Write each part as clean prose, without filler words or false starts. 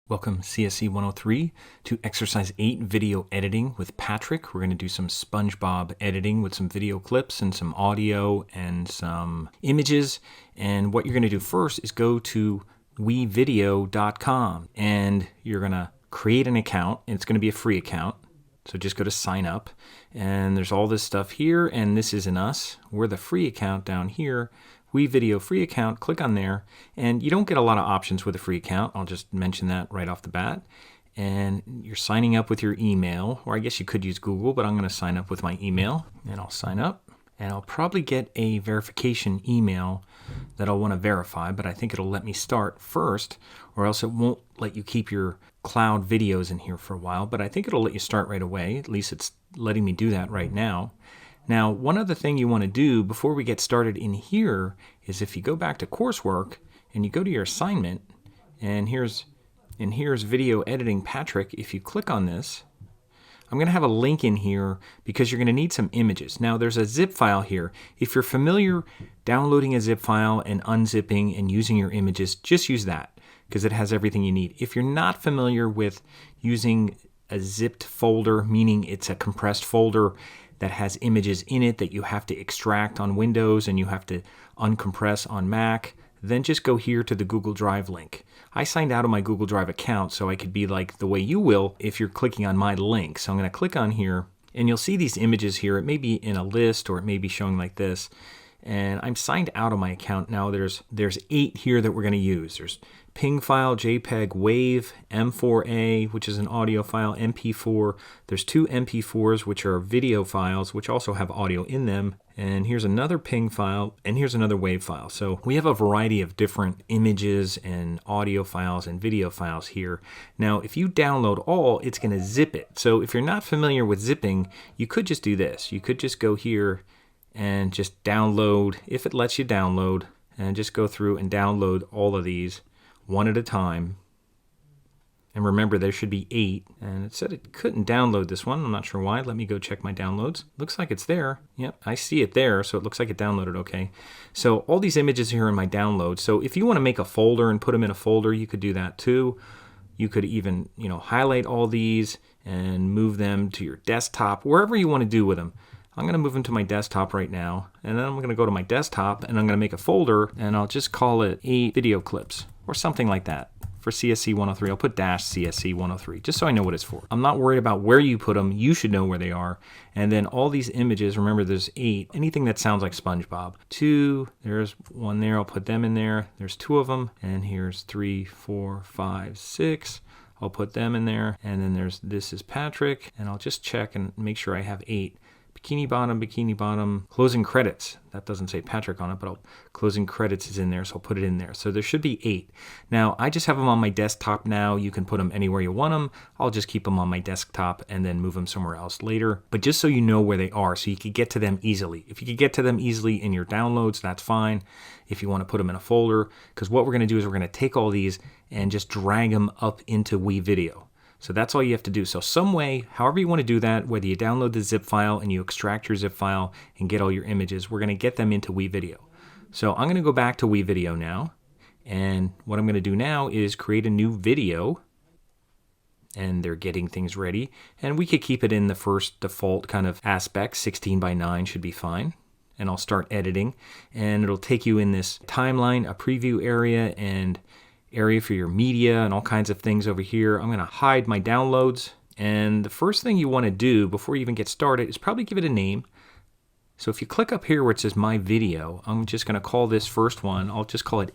Welcome CSC 103 to exercise 8 video editing with Patrick. We're going to do some SpongeBob editing with some video clips and some audio and some images. And what you're going to do first is go to WeVideo.com and you're going to create an account. And it's going to be a free account. So just go to sign up and there's all this stuff here, and this isn't us. We're the free account down here. WeVideo free account, click on there, and you don't get a lot of options with a free account. I'll just mention that right off the bat. And you're signing up with your email, or I guess you could use Google, but I'm going to sign up with my email, and I'll sign up. And I'll probably get a verification email that I'll want to verify, but I think it'll let me start first, or else it won't let you keep your cloud videos in here for a while, but I think it'll let you start right away. At least it's letting me do that right now. Now, one other thing you want to do before we get started in here is if you go back to coursework and you go to your assignment, and here's video editing Patrick. If you click on this, I'm going to have a link in here because you're going to need some images. Now, there's a zip file here. If you're familiar downloading a zip file and unzipping and using your images, just use that because it has everything you need. If you're not familiar with using a zipped folder, meaning it's a compressed folder that has images in it that you have to extract on Windows and you have to uncompress on Mac, then just go here to the Google Drive link. I signed out of my Google Drive account so I could be like the way you will if you're clicking on my link. So I'm going to click on here and you'll see these images here. It may be in a list or it may be showing like this. And I'm signed out of my account now. There's 8 here that we're going to use. There's PNG file, JPEG, WAV, M4A, which is an audio file, MP4. There's 2 MP4s, which are video files, which also have audio in them. And here's another PNG file, and here's another WAV file. So we have a variety of different images and audio files and video files here. Now, if you download all, it's going to zip it. So if you're not familiar with zipping, you could just do this. You could just go here and just download, if it lets you download, and just go through and download all of these one at a time. And remember, there should be 8, and it said it couldn't download this one. I'm not sure why. Let me go check my downloads. Looks like it's there. Yep, I see it there, so it looks like it downloaded okay. So all these images here in my download. So if you want to make a folder and put them in a folder, you could do that too. You could even, highlight all these and move them to your desktop, wherever you want to do with them. I'm going to move them to my desktop right now, and then I'm going to go to my desktop and I'm going to make a folder, and I'll just call it 8 video clips or something like that. For CSC 103, I'll put -CSC 103 just so I know what it's for. I'm not worried about where you put them. You should know where they are. And then all these images, remember there's 8, anything that sounds like SpongeBob. 2, there's 1 there, I'll put them in there. There's 2 of them, and here's 3, 4, 5, 6. I'll put them in there, and then this is Patrick, and I'll just check and make sure I have 8. Bikini Bottom, closing credits. That doesn't say Patrick on it, but closing credits is in there, so I'll put it in there. So there should be 8. Now, I just have them on my desktop now. You can put them anywhere you want them. I'll just keep them on my desktop and then move them somewhere else later. But just so you know where they are, so you can get to them easily. If you could get to them easily in your downloads, that's fine. If you want to put them in a folder, because what we're going to do is we're going to take all these and just drag them up into WeVideo. So that's all you have to do. So some way, however you want to do that, whether you download the zip file and you extract your zip file and get all your images, we're going to get them into WeVideo. So I'm going to go back to WeVideo now. And what I'm going to do now is create a new video. And they're getting things ready. And we could keep it in the first default kind of aspect. 16:9 should be fine. And I'll start editing. And it'll take you in this timeline, a preview area, and area for your media and all kinds of things over here. I'm going to hide my downloads. And the first thing you want to do before you even get started is probably give it a name. So if you click up here where it says My Video, I'm just going to call this first one, I'll just call it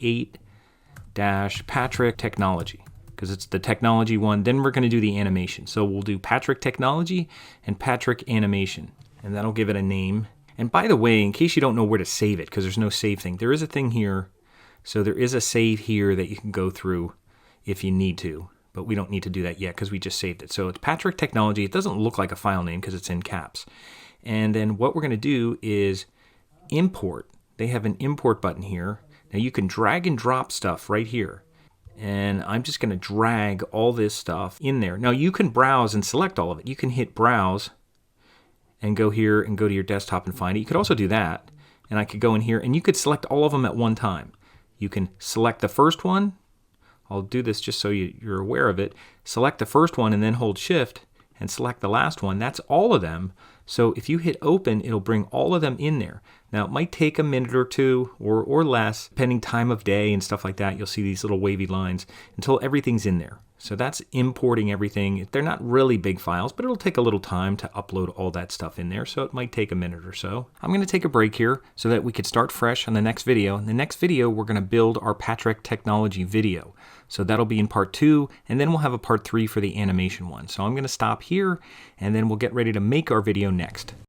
8-Patrick Technology because it's the technology one. Then we're going to do the animation. So we'll do Patrick Technology and Patrick Animation. And that'll give it a name. And by the way, in case you don't know where to save it, because there's no save thing, there is a thing here. So there is a save here that you can go through if you need to, but we don't need to do that yet because we just saved it. So it's Patrick Technology. It doesn't look like a file name because it's in caps. And then what we're going to do is import. They have an import button here. Now you can drag and drop stuff right here. And I'm just going to drag all this stuff in there. Now you can browse and select all of it. You can hit browse and go here and go to your desktop and find it. You could also do that. And I could go in here and you could select all of them at one time. You can select the first one. I'll do this just so you're aware of it. Select the first one and then hold Shift and select the last one. That's all of them. So if you hit open, it'll bring all of them in there. Now it might take a minute or two or less, depending time of day and stuff like that. You'll see these little wavy lines until everything's in there. So that's importing everything. They're not really big files, but it'll take a little time to upload all that stuff in there. So it might take a minute or so. I'm going to take a break here so that we could start fresh on the next video. In the next video, we're going to build our Patrick technology video. So that'll be in part 2, and then we'll have a part 3 for the animation one. So I'm going to stop here, and then we'll get ready to make our video next.